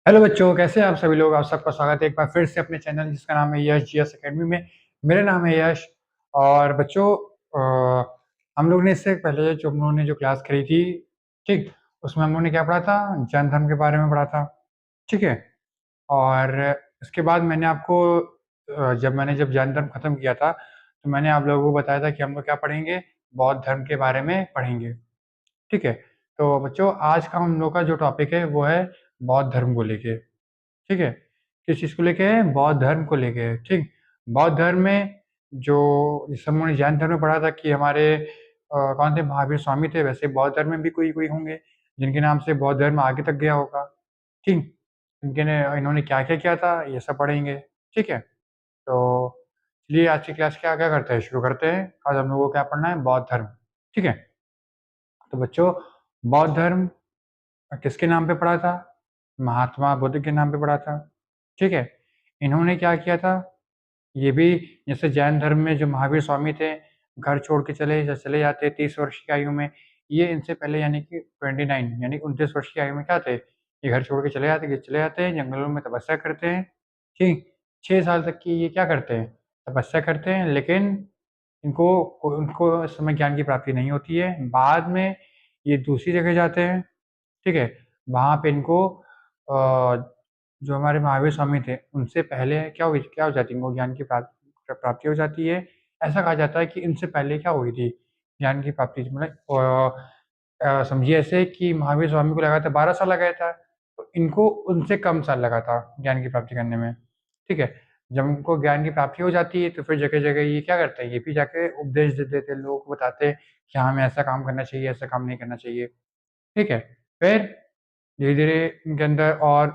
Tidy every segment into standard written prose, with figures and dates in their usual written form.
Hello बच्चों, कैसे हैं आप सभी लोग। आप सबका स्वागत है एक बार फिर से अपने चैनल जिसका नाम है यश जीएस एकेडमी में। मेरा नाम है यश। और बच्चों, हम लोग ने इससे पहले जो हम लोगों ने जो क्लास करी थी, ठीक, उसमें हम लोगों ने क्या पढ़ा था, जैन धर्म के बारे में पढ़ा था। ठीक है। और उसके बाद मैंने आपको जब जैन धर्म खत्म किया था तो मैंने आप लोगों को बताया था कि हम लोग क्या पढ़ेंगे, बौद्ध धर्म के बारे में पढ़ेंगे। ठीक है। तो बच्चों, आज का हम लोग का जो टॉपिक है वो है बौद्ध धर्म को लेके। ठीक है। किस चीज़ को लेके है, बौद्ध धर्म को लेके है। ठीक। बौद्ध धर्म में जो जैसे हम लोगों ने जैन धर्म में पढ़ा था कि हमारे कौन थे, महावीर स्वामी थे, वैसे बौद्ध धर्म में भी कोई कोई होंगे जिनके नाम से बौद्ध धर्म आगे तक गया होगा। ठीक। इन्होंने क्या क्या किया था ये सब पढ़ेंगे। ठीक है। तो चलिए आज की क्लास क्या क्या करते हैं, शुरू करते हैं। आज हम लोगों को क्या पढ़ना है, बौद्ध धर्म। ठीक है। तो बच्चों, बौद्ध धर्म किसके नाम पे पढ़ा था, महात्मा बुद्ध के नाम पे पढ़ा था। ठीक है। इन्होंने क्या किया था, ये भी जैसे जैन धर्म में जो महावीर स्वामी थे, घर छोड़ के चले जाते 30 वर्ष की आयु में। ये इनसे पहले यानी कि 29 यानी 29 वर्ष की आयु में क्या थे, ये घर छोड़ के चले जाते हैं, जंगलों में तपस्या करते हैं। ठीक। 6 साल तक की ये क्या करते हैं, तपस्या करते हैं। लेकिन इनको उनको इस समय ज्ञान की प्राप्ति नहीं होती है। बाद में ये दूसरी जगह जाते हैं। ठीक है। वहाँ पे इनको जो हमारे महावीर स्वामी थे उनसे पहले क्या हो जाती है, इनको ज्ञान की प्राप्ति हो जाती है। ऐसा कहा जाता है कि इनसे पहले क्या हुई थी, ज्ञान की प्राप्ति मतलब समझिए ऐसे कि महावीर स्वामी को लगा था 12 साल लगाया था, तो इनको उनसे कम साल लगा था ज्ञान की प्राप्ति करने में। ठीक है। जब उनको ज्ञान की प्राप्ति हो जाती है तो फिर जगह जगह ये क्या करते हैं, ये भी जाके उपदेश दे देते हैं, लोगों को बताते हैं कि हाँ, हमें ऐसा काम करना चाहिए, ऐसा काम नहीं करना चाहिए। ठीक है। फिर धीरे-धीरे इनके अंदर और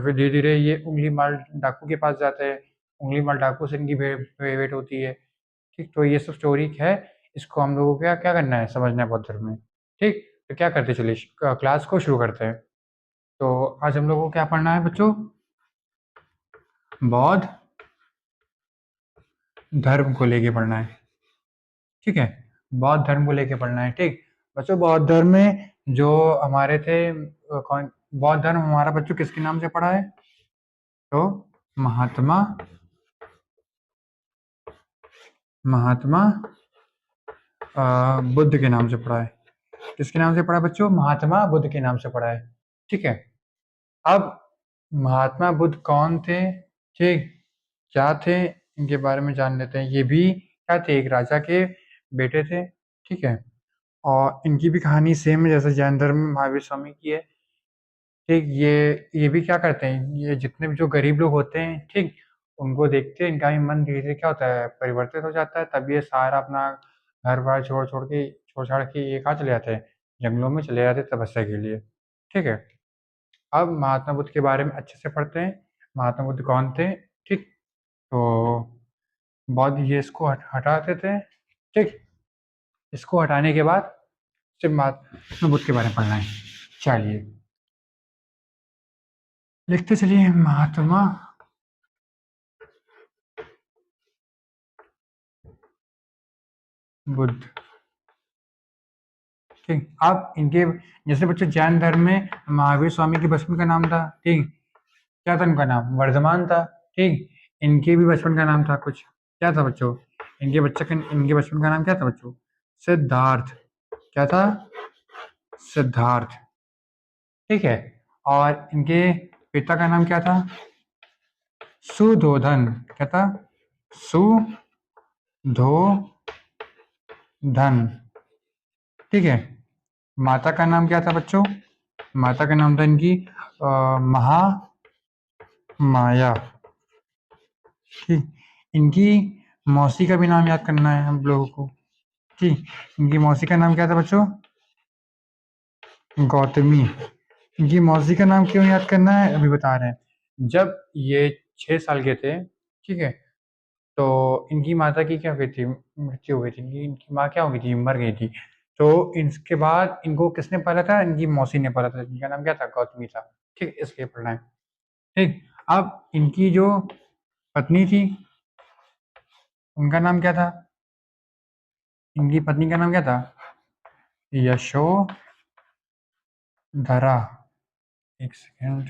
फिर धीरे-धीरे ये उँगली माल डाकू के पास जाते हैं। उँगली माल डाकू से इनकी भेंट होती है। ठीक, तो ये सब स्टोरी है। इसको हम लोगों को क्या क्या करना है, समझना है बौद्ध धर्म में। ठीक, तो क्या करते हैं, चलिए क्लास को शुरू करते हैं। तो आज हम लोगों को क्या पढ़ना है बच्चों, बौद्ध धर्म को लेके पढ़ना है। ठीक है। बौद्ध धर्म को लेके पढ़ना है। ठीक। बच्चों, बौद्ध धर्म में जो हमारे थे कौन, बौद्ध धर्म हमारा बच्चों किसके नाम से पढ़ा है, तो महात्मा महात्मा बुद्ध के नाम से पढ़ा है। किसके नाम से पढ़ा है बच्चों, महात्मा बुद्ध के नाम से पढ़ा है। ठीक है। अब महात्मा बुद्ध कौन थे, ठीक, क्या थे, इनके बारे में जान लेते हैं। ये भी क्या थे, एक राजा के बेटे थे। ठीक है। और इनकी भी कहानी सेम है जैसे जैन धर्म में महावीर स्वामी की है। ठीक, ये भी क्या करते हैं, ये जितने भी जो गरीब लोग होते हैं, ठीक, उनको देखते हैं इनका भी मन धीरे धीरे क्या होता है, परिवर्तित हो जाता है। तब ये सारा अपना घर बार छोड़ छाड़ के ये कहाँ चले जाते हैं, जंगलों में चले जाते हैं तपस्या के लिए। ठीक है। अब महात्मा बुद्ध के बारे में अच्छे से पढ़ते हैं, महात्मा बुद्ध कौन थे। ठीक। तो बौद्ध ये इसको हटाते थे। ठीक। इसको हटाने के बाद सिर्फ महात्मा बुद्ध के बारे में पढ़ना है। चलिए लिखते चलिए, महात्मा बुद्ध। ठीक। अब इनके जैसे बच्चों जैन धर्म में महावीर स्वामी के बचपन का नाम था, ठीक, क्या था उनका नाम, वर्धमान था। ठीक। इनके भी बचपन का नाम था कुछ, क्या था बच्चों, इनके बचपन का नाम क्या था बच्चों, सिद्धार्थ। क्या था, सिद्धार्थ। ठीक है। और इनके पिता का नाम क्या था, सुधोधन। क्या था, सुधोधन। ठीक है। माता का नाम क्या था बच्चों, माता का नाम था इनकी महामाया। ठीक। इनकी मौसी का भी नाम याद करना है हम लोगों को। ठीक। इनकी मौसी का नाम क्या था बच्चों, गौतमी। इनकी मौसी का नाम क्यों याद करना है, अभी बता रहे हैं। जब ये 6 साल के थे, ठीक है, तो इनकी माता की क्या हुई थी, मृत्यु हो गई थी। इनकी माँ क्या हो गई थी, मर गई थी। तो इसके बाद इनको किसने पाला था, इनकी मौसी ने पाला था, इनका नाम क्या था, गौतमी था। ठीक, इसलिए पढ़ना है। ठीक। अब इनकी जो पत्नी थी उनका नाम क्या था, इनकी पत्नी का नाम क्या था, यशोधरा। एक सेकेंड,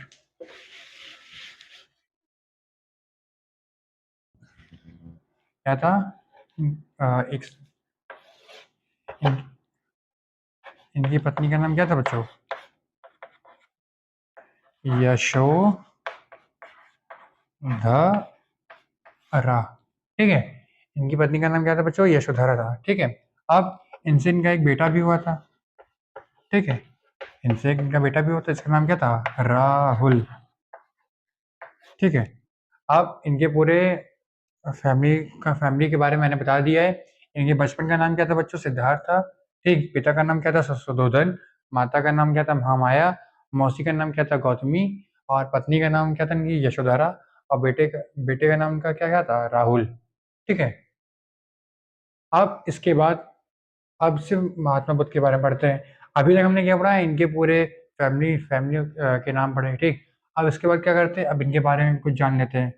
क्या था? एक इन, इनकी पत्नी का नाम क्या था बच्चों? यशोधरा। ठीक है, इनकी पत्नी का नाम क्या था बच्चों? यशोधरा था। ठीक है, अब इनसे इनका एक बेटा भी हुआ था। ठीक है, इनसे एक इनका बेटा भी हुआ था, इसका नाम क्या था? राहुल। ठीक है, अब इनके पूरे फैमिली के बारे में मैंने बता दिया है। इनके बचपन का नाम क्या था बच्चों? सिद्धार्थ था। ठीक, पिता का नाम क्या था? सुधोधन। माता का नाम क्या था? महामाया। मौसी का नाम क्या था? गौतमी। और पत्नी का नाम क्या था इनकी? यशोधरा। और बेटे का नाम का क्या क्या था? राहुल। ठीक है, अब इसके बाद अब सिर्फ महात्मा बुद्ध के बारे में पढ़ते हैं। अभी तक हमने क्या पढ़ा है? इनके पूरे फैमिली के नाम पढ़े। ठीक, अब इसके बाद क्या करते हैं? अब इनके बारे में कुछ जान लेते हैं।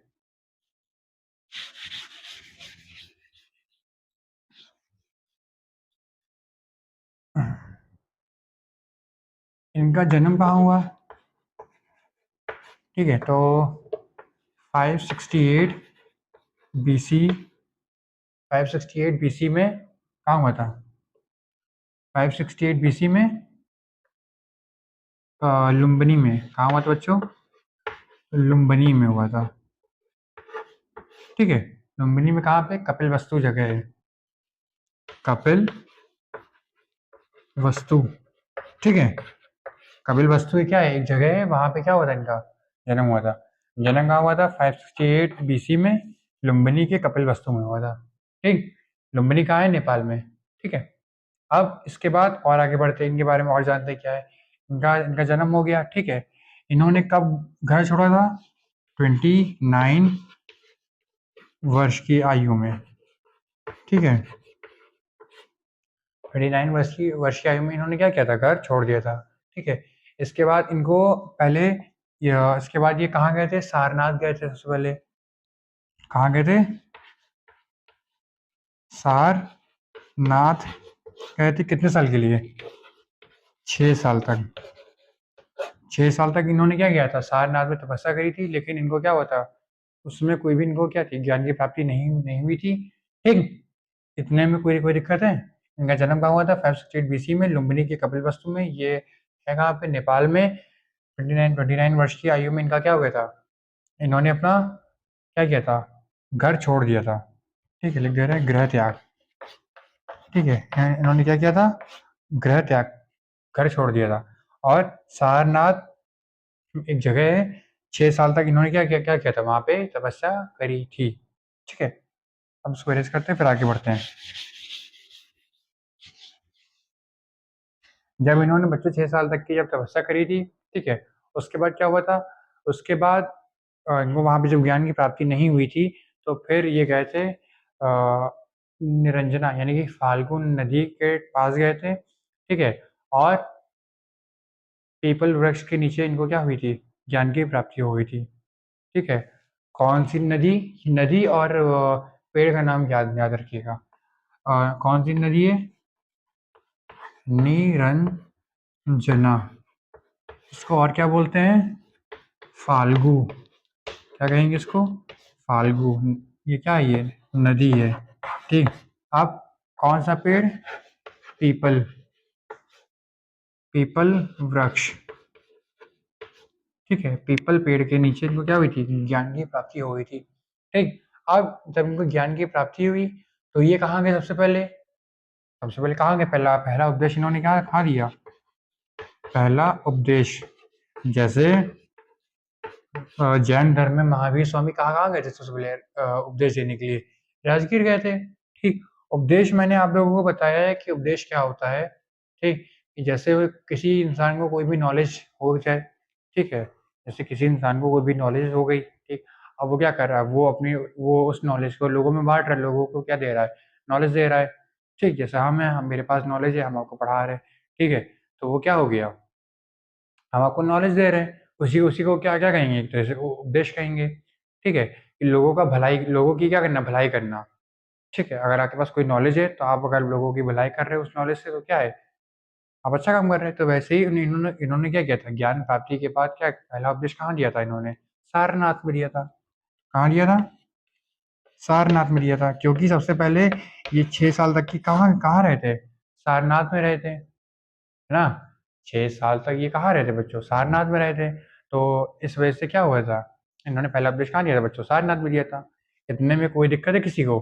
इनका जन्म कहाँ हुआ? ठीक है, तो 568 बीसी 568 बीसी में कहाँ हुआ था? 568 बीसी में लुम्बिनी में। कहाँ हुआ था बच्चों? लुम्बिनी में हुआ था। ठीक है, लुम्बिनी में कहाँ पे? कपिल वस्तु जगह है, कपिल वस्तु। ठीक है, कपिल वस्तु क्या है? एक जगह है, वहां पे क्या हुआ था? इनका जन्म हुआ था। जन्म कहाँ हुआ था? 568 बीसी में लुम्बिनी के कपिल वस्तु में हुआ था। ठीक, लुम्बिनी कहाँ है? नेपाल में। ठीक है, अब इसके बाद और आगे बढ़ते हैं, इनके बारे में और जानते हैं क्या है। इनका इनका जन्म हो गया। ठीक है, इन्होंने कब घर छोड़ा था? 29 वर्ष की आयु में। ठीक है, 29 वर्ष की आयु में इन्होंने क्या किया था? घर छोड़ दिया था। ठीक है, इसके बाद इनको पहले इसके बाद ये कहाँ गए थे? सारनाथ गए थे सबसे पहले। कहाँ गए थे? सारनाथ गए थे। कितने साल के लिए? 6 साल तक। 6 साल तक इन्होंने क्या किया था? सारनाथ में तपस्या करी थी, लेकिन इनको क्या हुआ था? उसमें कोई भी इनको क्या थी? ज्ञान की प्राप्ति नहीं नहीं हुई थी। ठीक, इतने में कोई कोई दिक्कत है? इनका जन्म कहाँ हुआ था? 568 बीसी में लुम्बिनी के कपिलवस्तु में। ये है कहाँ पे? नेपाल में। 29 वर्ष की आयु में इनका क्या हो गया था? इन्होंने अपना क्या किया था? घर छोड़ दिया था। ठीक है, लिख दे रहे हैं गृह त्याग। ठीक है, इन्होंने क्या किया था? गृह त्याग, घर छोड़ दिया था। और सारनाथ एक जगह है, 6 साल तक इन्होंने क्या क्या क्या किया था? वहां पे तपस्या करी थी। ठीक है, अब उसको एरेज करते हैं, फिर आगे बढ़ते हैं। जब इन्होंने बच्चों 6 साल तक की जब तपस्या करी थी, ठीक है, उसके बाद क्या हुआ था? उसके बाद इनको वहां पे जब ज्ञान की प्राप्ति नहीं हुई थी, तो फिर ये गए थे निरंजना यानी कि फाल्गुन नदी के पास गए थे। ठीक है, और पीपल वृक्ष के नीचे इनको क्या हुई थी? ज्ञान की प्राप्ति हो गई थी। ठीक है, कौन सी नदी? नदी और पेड़ का नाम याद याद रखिएगा। कौन सी नदी है? निरंजना। इसको और क्या बोलते हैं? फाल्गु। क्या कहेंगे इसको? फाल्गु। ये क्या है? ये नदी है। ठीक, अब कौन सा पेड़? पीपल। पीपल वृक्ष। ठीक है, पीपल पेड़ के नीचे इनको क्या हुई थी? ज्ञान की प्राप्ति हो गई थी। ठीक, अब जब इनको ज्ञान की प्राप्ति हुई, तो ये कहाँ गए सबसे पहले? सबसे पहले कहाँ गए? पहला पहला उपदेश इन्होंने क्या कहाँ दिया? पहला उपदेश, जैसे जैन धर्म में महावीर स्वामी कहाँ कहाँ गए थे सबसे पहले उपदेश देने के लिए? राजगीर गए थे। ठीक, उपदेश मैंने आप लोगों को बताया है कि उपदेश क्या होता है। ठीक, कि जैसे वो किसी इंसान को कोई भी नॉलेज हो जाए। ठीक है, जैसे किसी इंसान को कोई भी नॉलेज हो गई। ठीक, अब वो क्या कर रहा है? वो उस नॉलेज को लोगों में बांट रहा है, लोगों को क्या दे रहा है? नॉलेज दे रहा है। ठीक, जैसे हम मेरे पास नॉलेज है, हम आपको पढ़ा रहे हैं। ठीक है, तो वो क्या हो गया? हम आपको नॉलेज दे रहे हैं, उसी उसी को क्या क्या कहेंगे? एक तरह से उपदेश कहेंगे। ठीक है, कि लोगों का भलाई, लोगों की क्या करना? भलाई करना। ठीक है, अगर आपके पास कोई नॉलेज है, तो आप अगर लोगों की भलाई कर रहे हो उस नॉलेज से, तो क्या है? आप अच्छा काम कर रहे हैं। तो वैसे ही इन्होंने इन्होंने क्या किया था? ज्ञान प्राप्ति के बाद क्या पहला उपदेश कहाँ दिया था इन्होंने? सारनाथ में दिया था। कहाँ दिया था? सारनाथ में दिया था, क्योंकि सबसे पहले ये 6 साल तक की कहाँ कहाँ रहे थे, सारनाथ में रहे थे, है ना। 6 साल तक ये कहाँ रहे थे बच्चों, सारनाथ में रहे थे। तो इस वजह से क्या हुआ था, इन्होंने पहला उपदेश कहाँ दिया था बच्चों, सारनाथ में दिया था। इतने में कोई दिक्कत है किसी को?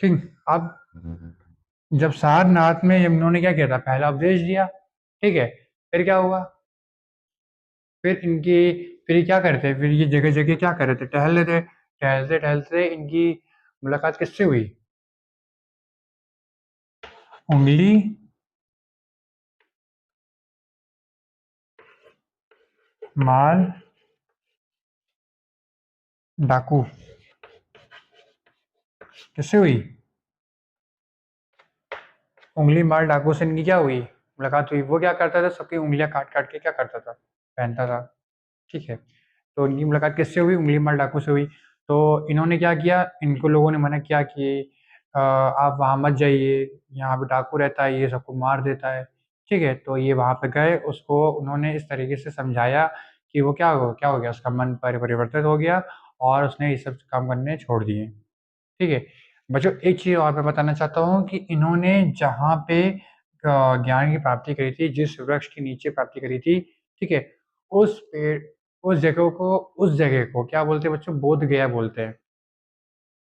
ठीक। अब जब सारनाथ में इन्होंने क्या किया था, पहला उपदेश दिया, ठीक है। फिर क्या हुआ, फिर इनकी, फिर ये क्या करते, फिर ये जगह जगह क्या कर रहे थे, टहल रहे थे। टहलते टहलते इनकी मुलाकात किससे हुई, उंगली माल डाकू, किससे हुई, उंगली माल डाकू से इनकी क्या हुई, मुलाकात हुई। वो क्या करता था, सबकी उंगलियां काट काट के क्या करता था, पहनता था, ठीक है। तो इनकी मुलाकात किससे हुई, उंगली माल डाकू से हुई। तो इन्होंने क्या किया, इनको लोगों ने मना किया कि आप वहाँ मत जाइए, यहाँ पे डाकू रहता है, ये सबको मार देता है, ठीक है। तो ये वहाँ पे गए, उसको उन्होंने इस तरीके से समझाया कि वो क्या हो गया, उसका मन परिवर्तित हो गया, और उसने ये सब काम करने छोड़ दिए, ठीक है। बच्चों एक चीज़ और मैं बताना चाहता हूँ कि इन्होंने जहाँ पे ज्ञान की प्राप्ति करी थी, जिस वृक्ष के नीचे प्राप्ति करी थी, ठीक है, उस पेड़ उस जगह को क्या बोलते हैं बच्चों, बोध गया बोलते हैं।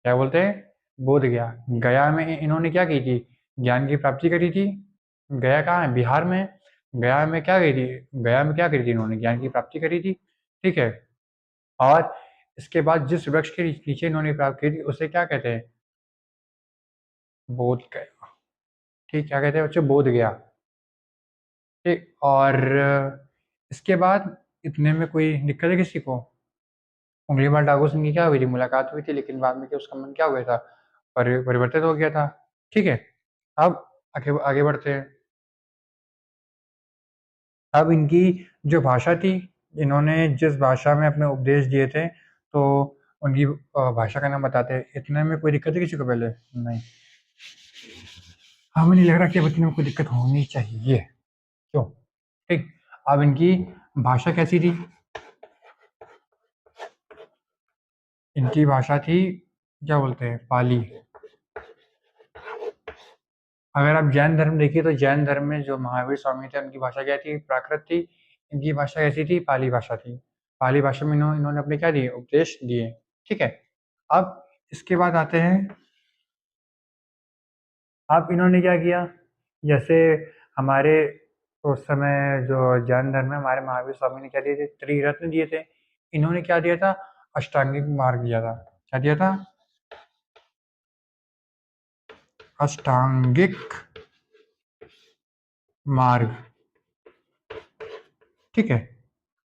क्या बोलते हैं, बोध गया। गया में इन्होंने क्या की थी, ज्ञान की प्राप्ति करी थी। गया कहाँ है, बिहार में। गया में क्या करी थी, गया में क्या करी थी, इन्होंने ज्ञान की प्राप्ति करी थी, ठीक है। और इसके बाद जिस वृक्ष के नीचे इन्होंने प्राप्त की थी उसे क्या कहते हैं, बोध गया, ठीक, क्या कहते हैं बच्चों, बोध गया, ठीक। और इसके बाद इतने में कोई दिक्कत है किसी को, उंगली मार डाकू सिंह की क्या हुई थी, मुलाकात हुई थी, लेकिन बाद में क्या उसका मन क्या हो गया था, परिवर्तित हो गया था, ठीक है। अब आगे आगे बढ़ते हैं। अब इनकी जो भाषा थी, इन्होंने जिस भाषा में अपने उपदेश दिए थे, तो उनकी भाषा का नाम बताते हैं। इतने में कोई दिक्कत है किसी को, पहले नहीं, हमें नहीं लग रहा कि अब इतने में कोई दिक्कत होनी चाहिए, क्यों, ठीक। अब इनकी भाषा कैसी थी, इनकी भाषा थी, क्या बोलते हैं, पाली। अगर आप जैन धर्म देखिए तो जैन धर्म में जो महावीर स्वामी थे उनकी भाषा क्या थी, प्राकृत थी। इनकी भाषा कैसी थी, पाली भाषा थी। पाली भाषा में इन्होंने अपने क्या दिए, उपदेश दिए, ठीक है। अब इसके बाद आते हैं, अब इन्होंने क्या किया, जैसे हमारे उस समय जो जैन धर्म में हमारे महावीर स्वामी ने क्या दिए थे, त्रिरत्न दिए थे। इन्होंने क्या दिया था, अष्टांगिक मार्ग दिया था। क्या दिया था, अष्टांगिक मार्ग, ठीक है।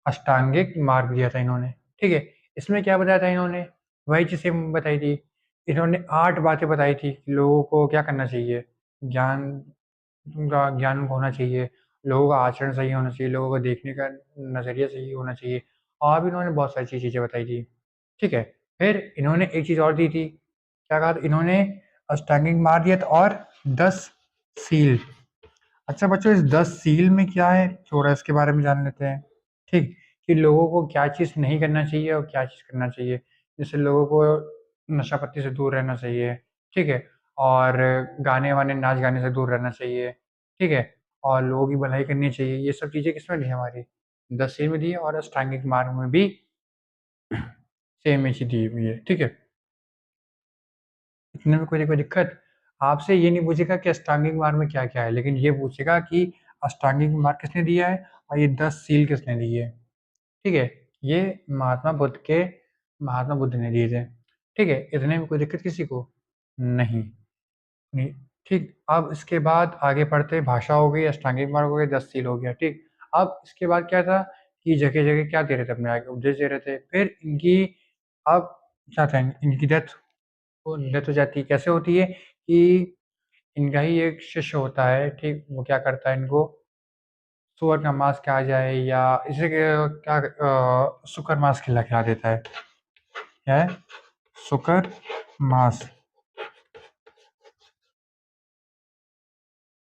अष्टांगिक मार्ग दिया था इन्होंने, ठीक है। इसमें क्या बताया था इन्होंने, वही चीज़ें बताई थी। इन्होंने 8 बातें बताई थी कि लोगों को क्या करना चाहिए, ज्ञान का ज्ञान उनको होना चाहिए, लोगों का आचरण सही होना चाहिए, लोगों को देखने का नज़रिया सही होना चाहिए, और भी इन्होंने बहुत सारी चीज़ें बताई थी, ठीक है। फिर इन्होंने एक चीज़ और दी थी, क्या कहा था इन्होंने, अष्टांगिक मार्ग दिया था और 10 सील। अच्छा बच्चों, इस 10 सील में क्या है, थोड़ा इसके बारे में जान लेते हैं, ठीक। कि लोगों को क्या चीज़ नहीं करना चाहिए और क्या चीज़ करना चाहिए। जैसे लोगों को नशा पत्ती से दूर रहना चाहिए, ठीक है। और गाने वाने नाच गाने से दूर रहना चाहिए, ठीक है। और लोगों की भलाई करनी चाहिए। ये सब चीज़ें किसमें दी है, हमारी 10 सील में दी है, और अष्टांगिक मार्ग में भी सेम ही चीज़ दी हुई है, ठीक है। इतने में कोई दिक्कत, आपसे ये नहीं पूछेगा कि अष्टांगिक मार्ग में क्या क्या है, लेकिन ये पूछेगा कि अष्टांगिक मार्ग किसने दिया है और ये 10 सील किसने दिए है, ठीक है। ये महात्मा बुद्ध ने दिए थे, ठीक है। इतने में कोई दिक्कत किसी को नहीं, नहीं, ठीक। अब इसके बाद आगे बढ़ते, भाषा हो गई, अष्टांगिक मार्ग हो गया, 10 सील हो गया, ठीक। अब इसके बाद क्या था कि जगह जगह क्या दे रहे थे, अपने आगे उपदेश दे रहे थे। फिर इनकी, अब क्या था, इनकी डेथ हो जाती है। कैसे होती है कि इनका ही एक शिष्य होता है, ठीक, वो क्या करता है, इनको सुअर का मांस खा जाए या इसे क्या सुकर मांस खिला देता है। क्या है, सुकर मांस,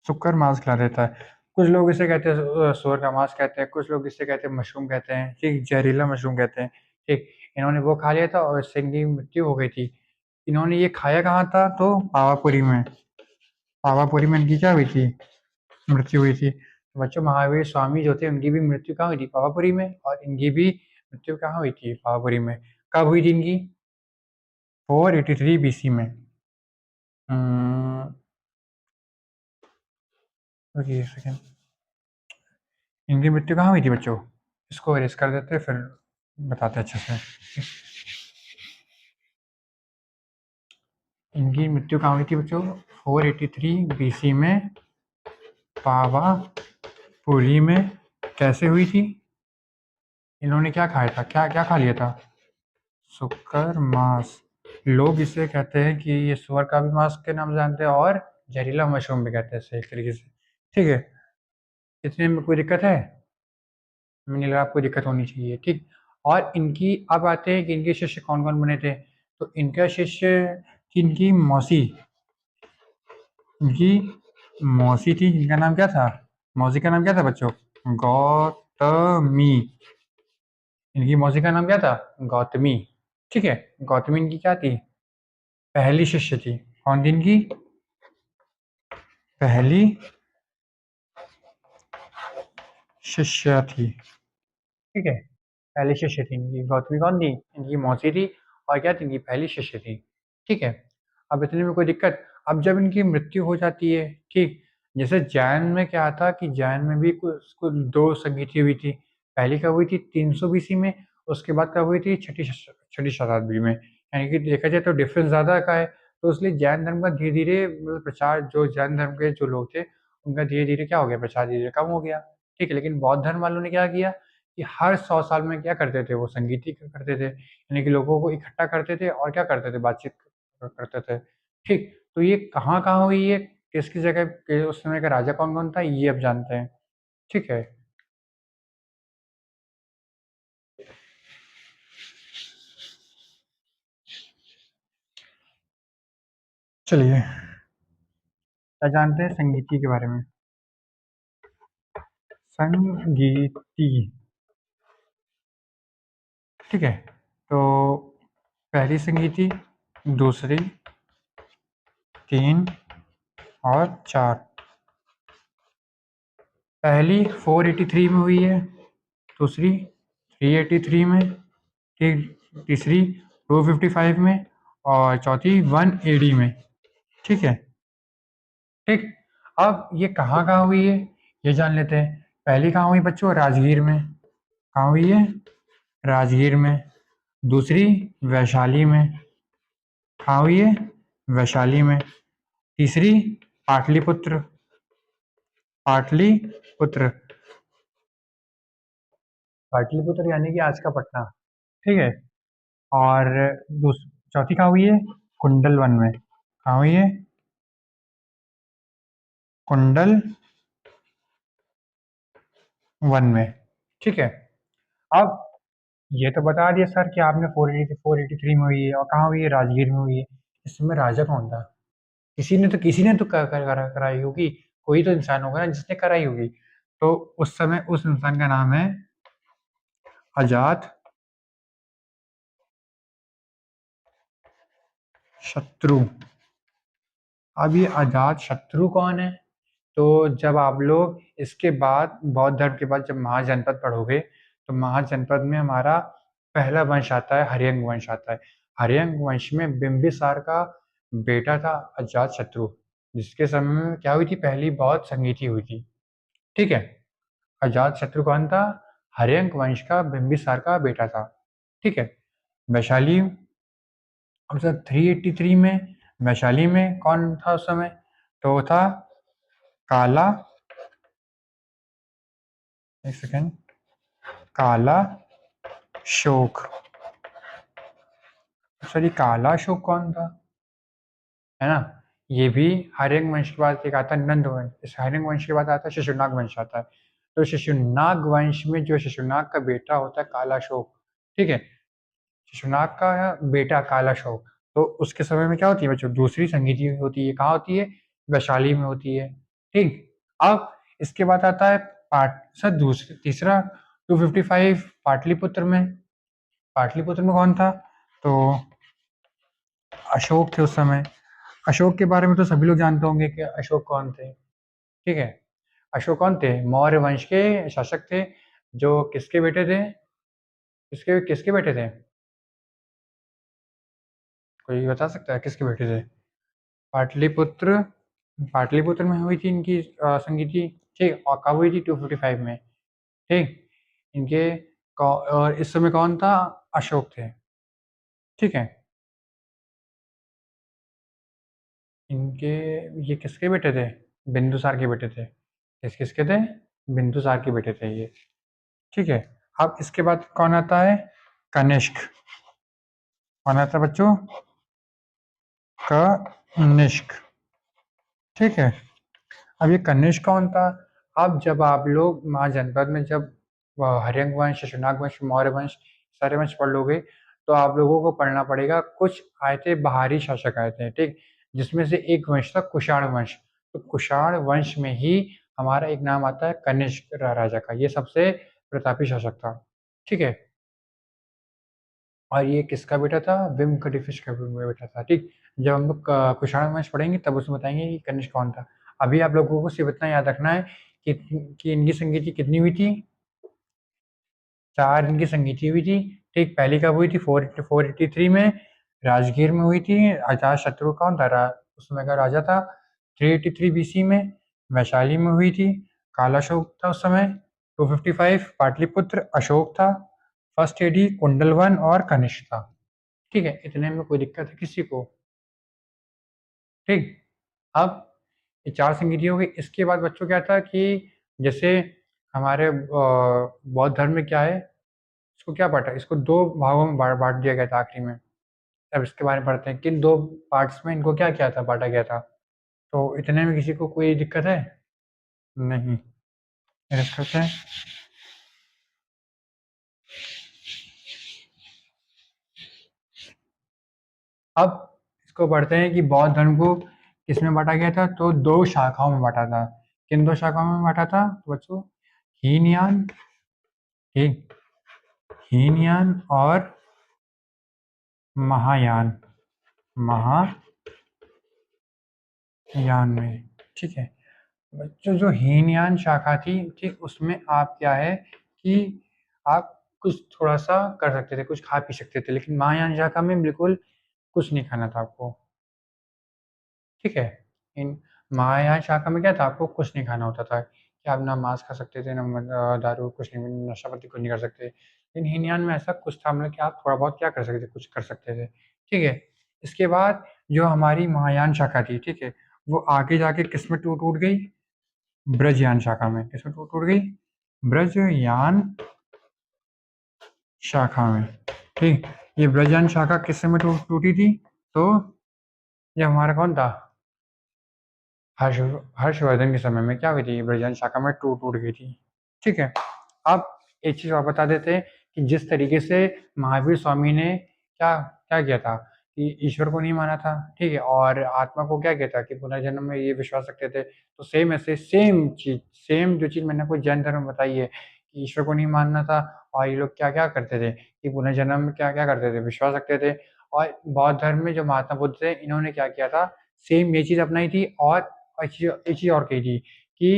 सुकर मांस खिला देता है। कुछ लोग इसे कहते हैं सुअर का मांस कहते हैं, कुछ लोग इसे कहते हैं मशरूम कहते हैं, ठीक, जहरीला मशरूम कहते हैं, ठीक। इन्होंने वो खा लिया था और इससे इनकी मृत्यु हो गई थी। इन्होंने ये खाया कहाँ था? तो पावापुरी में। पावापुरी में इनकी क्या हुई थी? मृत्यु हुई थी। तो बच्चों, महावीर स्वामी जो थे उनकी भी मृत्यु कहाँ हुई थी? पावापुरी में। और इनकी भी मृत्यु कहाँ हुई थी? पावापुरी में। कब हुई थी इनकी? 483 BC में। रुकिए एक सेकेंड। इनकी मृत्यु कहाँ हुई थी बच्चों? इसको इरेज कर देते फिर बताते अच्छे से। इनकी मृत्यु कहाँ हुई थी बच्चों? 483 BC में पावापुरी में। कैसे हुई थी? इन्होंने क्या खाया था? क्या क्या खा लिया था? सुकर मांस। लोग इसे कहते हैं कि ये सुअर का भी मांस के नाम जानते हैं और जहरीला मशरूम भी कहते हैं इसे एक तरीके से। ठीक है, इतने में कोई दिक्कत है? मुझे नहीं लगा आपको दिक्कत होनी चाहिए। ठीक। और इनकी अब आते हैं कि इनके शिष्य कौन कौन बने थे। तो इनका शिष्य थी इनकी मौसी। इनकी मौसी थी, इनका नाम क्या था? मौसी का नाम क्या था बच्चों? गौतमी। इनकी मौसी का नाम क्या था? गौतमी। ठीक है। गौतमी इनकी क्या थी? पहली शिष्य थी। कौन थी इनकी? पहली शिष्या थी। ठीक है, पहली शिष्य थी इनकी। गौतमी कौन थी? इनकी मौसी थी। और क्या थी? इनकी पहली शिष्य थी। ठीक है। अब इतने में कोई दिक्कत? अब जब इनकी मृत्यु हो जाती है, ठीक, जैसे जैन में क्या था कि जैन में भी कुछ कुछ दो संगीति हुई थी। पहली कब हुई थी? 300 BC में। उसके बाद कब हुई थी? छठी शताब्दी में। यानी कि देखा जाए तो डिफरेंस ज्यादा का है। तो इसलिए जैन धर्म का धीरे धीरे मतलब प्रचार, जो जैन धर्म के जो लोग थे उनका धीरे धीरे क्या हो गया? प्रचार धीरे धीरे कम हो गया। ठीक है। लेकिन बौद्ध धर्म वालों ने क्या किया कि हर 100 साल में क्या करते थे? वो संगीति करते थे, यानी कि लोगों को इकट्ठा करते थे और क्या करते थे? बातचीत करते थे। ठीक। तो ये कहाँ कहाँ हुई है, किसकी जगह के, उस समय का राजा कौन कौन था, ये अब जानते हैं। ठीक है। चलिए, क्या जानते हैं संगीति के बारे में? संगीति। ठीक है। तो पहली संगीति, दूसरी, तीन और चार। पहली 483 में हुई है, दूसरी 383 में, ठीक, तीसरी 255 में और चौथी 1 AD में। ठीक है। ठीक। अब ये कहाँ कहाँ हुई है ये जान लेते हैं। पहली कहाँ हुई बच्चों? राजगीर में। कहाँ हुई है? राजगीर में। दूसरी वैशाली में। कहाँ हुई है? वैशाली में। तीसरी पाटलिपुत्र। पाटलिपुत्र। पाटलिपुत्र यानी कि आज का पटना। ठीक है। और चौथी कहाँ हुई है? कुंडल वन में। कहाँ हुई है? कुंडल वन में। ठीक है। अब ये तो बता दिया सर कि आपने 483 में हुई है और कहाँ हुई है? राजगीर में हुई है। इस समय राजा कौन था? किसी ने तो कराई होगी। कोई तो इंसान होगा ना जिसने कराई होगी। तो उस समय उस इंसान का नाम है अजात शत्रु। अब ये अजात शत्रु कौन है? तो जब आप लोग इसके बाद बौद्ध धर्म के बाद जब महाजनपद पढ़ोगे तो महाजनपद में हमारा पहला वंश आता है, हर्यंग वंश आता है। हर्यंग वंश में बिंबिसार का बेटा था अजात शत्रु, जिसके समय में क्या हुई थी? पहली बौद्ध संगीति हुई थी। ठीक है। अजात शत्रु कौन था? हर्यंक वंश का बिंबिसार का बेटा था। ठीक है। वैशाली, अब सर 383 में वैशाली में कौन था उस समय? तो वो था काला, एक सेकेंड, काला शोक। सर ये काला शोक कौन था? है ना? ये भी हर्यंक वंश के बाद एक आता है नंद वंश। इस हर्यंक वंश के बाद आता है शिशुनाग वंश आता है। तो शिशुनाग वंश में जो शिशुनाग का बेटा होता है काला शोक। ठीक है। शिशुनाग का बेटा काला शोक। तो उसके समय में क्या होती है बच्चों? दूसरी संगीति होती है। कहाँ होती है? वैशाली में होती है। ठीक। अब इसके बाद आता है पाट सर दूसरा तीसरा 255 पाटलिपुत्र में। पाटलिपुत्र में कौन था? तो अशोक थे उस समय। अशोक के बारे में तो सभी लोग जानते होंगे कि अशोक कौन थे, ठीक है। अशोक कौन थे? मौर्य वंश के शासक थे, जो किसके बेटे थे? किसके किसके बेटे थे? कोई बता सकता है किसके बेटे थे? पाटलिपुत्र। पाटलिपुत्र में हुई थी इनकी संगीति, ठीक। और कब हुई थी? 255 में, ठीक। इनके और इस समय कौन था? अशोक थे, ठीक है। इनके ये किसके बेटे थे? बिंदुसार के बेटे थे। किसके थे? बिंदुसार के बेटे थे ये, ठीक है। अब इसके बाद कौन आता है? कनिष्क। कौन आता है बच्चों? कनिष्क, ठीक है। अब ये कनिष्क कौन था? अब जब आप लोग महाजनपद में जब हर्यंक वंश, शशांक वंश, मौर्य वंश, सारे वंश पढ़ लोगे, तो आप लोगों को पढ़ना पड़ेगा कुछ आए थे बाहरी शासक आए थे, ठीक। जिसमें से एक वंश था कुषाण वंश। तो कुषाण वंश में ही हमारा एक नाम आता है कनिष्क राजा का, ये सबसे प्रतापी शासक था, ठीक है। और ये किसका बेटा था? विम का बेटा था, ठीक। जब हम लोग कुषाण वंश पढ़ेंगे तब उसमें बताएंगे कि कनिष्क कौन था। अभी आप लोगों को सिर्फ इतना याद रखना है कि इनकी संगीति कितनी हुई थी? 4 इनकी संगीति हुई थी, ठीक। पहली कब हुई थी? 483 में राजगीर में हुई थी। अजातशत्रु कौन था? उस समय का राजा था। 383 बीसी में वैशाली में हुई थी। कालाशोक था उस समय। 255 पाटलिपुत्र अशोक था। फर्स्ट एडी कुंडलवन और कनिष्क था, ठीक है। इतने में कोई दिक्कत है किसी को? ठीक। अब ये 4 संगीति हो गई। इसके बाद बच्चों क्या था कि जैसे हमारे बौद्ध धर्म में क्या है, इसको क्या बांटा? इसको 2 भागों में बांट दिया गया था आखिरी में। अब इसके बारे में पढ़ते हैं, किन 2 पार्ट्स में इनको क्या किया था, बांटा गया था। तो इतने में किसी को कोई दिक्कत है? नहीं। फिर करते हैं। अब इसको पढ़ते हैं कि बौद्ध धर्म को किसमें बांटा गया था। तो 2 शाखाओं में बांटा था। किन 2 शाखाओं में बांटा था तो बच्चों? हीनयान, ठीक। हीनयान और महायान। महायान में, ठीक है। बच्चों जो हीनयान शाखा थी, ठीक, उसमें आप क्या है कि आप कुछ थोड़ा सा कर सकते थे, कुछ खा पी सकते थे। लेकिन महायान शाखा में बिल्कुल कुछ नहीं खाना था आपको, ठीक है। इन महायान शाखा में क्या था? आपको कुछ नहीं खाना होता था कि आप ना मांस खा सकते थे, ना दारू, कुछ नहीं, नशापत्ति कुछ नहीं कर सकते। लेकिन हीनयान में ऐसा कुछ था, मतलब कि आप थोड़ा बहुत क्या कर सकते थे, कुछ कर सकते थे, ठीक है। इसके बाद जो हमारी महायान शाखा थी, ठीक है, वो आगे जाके किस में टूट टूट गई? ब्रजयान शाखा में। किसमें टूट टूट गई? ब्रजयान शाखा में, ठीक। ये ब्रजयान शाखा किस समय टूटी थी? तो ये हमारा कौन था? हर्ष हर्षवर्धन के समय में क्या हुई थी? ब्रजयान शाखा में टूट टूट गई थी, ठीक है। अब एक चीज और बता देते हैं कि जिस तरीके से महावीर स्वामी ने क्या क्या किया था कि ईश्वर को नहीं माना था, ठीक है, और आत्मा को क्या किया था कि पुनर्जन्म में ये विश्वास रखते थे। तो सेम ऐसे सेम चीज, सेम जो चीज मैंने आपको जैन धर्म में बताई है कि ईश्वर को नहीं मानना था, और ये लोग क्या क्या करते थे कि पुनर्जन्म में क्या क्या करते थे, विश्वास रखते थे। और बौद्ध धर्म में जो महात्मा बुद्ध थे, इन्होंने क्या किया था? सेम ये चीज अपनाई थी। और एक चीज और कही थी कि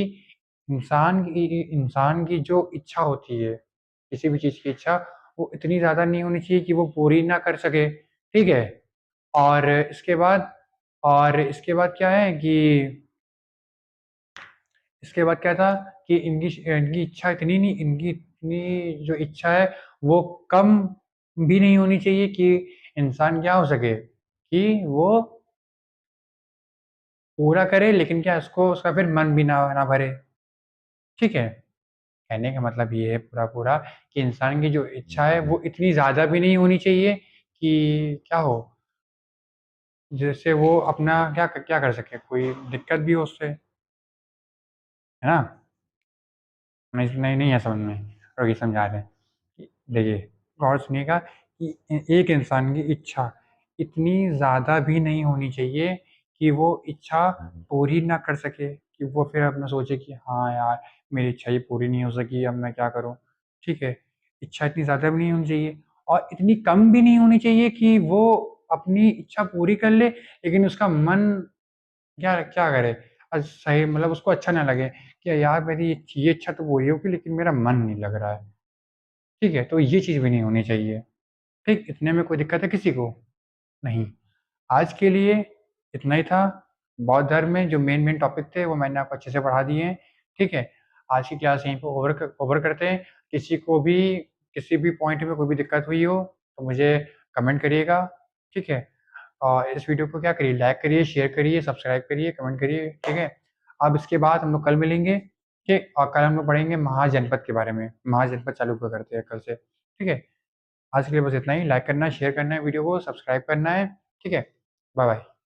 इंसान की जो इच्छा होती है, किसी भी चीज की इच्छा, वो इतनी ज्यादा नहीं होनी चाहिए कि वो पूरी ना कर सके, ठीक है। और इसके बाद क्या है कि इसके बाद क्या था कि इनकी इनकी इच्छा इतनी नहीं, इनकी इतनी जो इच्छा है वो कम भी नहीं होनी चाहिए कि इंसान क्या हो सके कि वो पूरा करे, लेकिन क्या उसको उसका फिर मन भी ना ना भरे, ठीक है। कहने का मतलब ये है पूरा पूरा कि इंसान की जो इच्छा है वो इतनी ज्यादा भी नहीं होनी चाहिए कि क्या हो, जैसे वो अपना क्या क्या कर सके, कोई दिक्कत भी हो उससे, है ना। नहीं नहीं नहीं है समझ में, रोगी समझा रहे हैं कि देखिए, गौर सुनिएगा कि एक इंसान की इच्छा इतनी ज़्यादा भी नहीं होनी चाहिए कि वो इच्छा पूरी ना कर सके, कि वो फिर अपना सोचे कि हाँ यार, मेरी इच्छा ही पूरी नहीं हो सकी, अब मैं क्या करूँ, ठीक है। इच्छा इतनी ज़्यादा भी नहीं होनी चाहिए और इतनी कम भी नहीं होनी चाहिए कि वो अपनी इच्छा पूरी कर ले, लेकिन उसका मन क्या क्या करे? सही मतलब उसको अच्छा ना लगे कि यार मेरी ये इच्छा तो पूरी होगी लेकिन मेरा मन नहीं लग रहा है। ठीक है? तो ये चीज़ भी नहीं होनी चाहिए। ठीक? इतने में कोई दिक्कत है किसी को? नहीं। आज के लिए इतना ही था। बौद्ध धर्म में जो मेन टॉपिक थे वो मैंने आपको अच्छे से पढ़ा दिए हैं। ठीक है? आज की क्लास यहीं पे ओवर करते हैं। किसी को भी किसी भी पॉइंट में कोई भी दिक्कत हुई हो तो मुझे कमेंट करिएगा। ठीक है? और इस वीडियो को क्या करिए, लाइक करिए, शेयर करिए, सब्सक्राइब करिए, कमेंट करिए, ठीक है? अब इसके बाद हम लोग कल मिलेंगे, ठीक? और कल हम लोग पढ़ेंगे महाजनपद के बारे में, महाजनपद चालू करते हैं कल से, ठीक है? आज के लिए बस इतना ही, लाइक करना है, शेयर करना है वीडियो को, सब्सक्राइब करना है, ठीक है? Bye bye.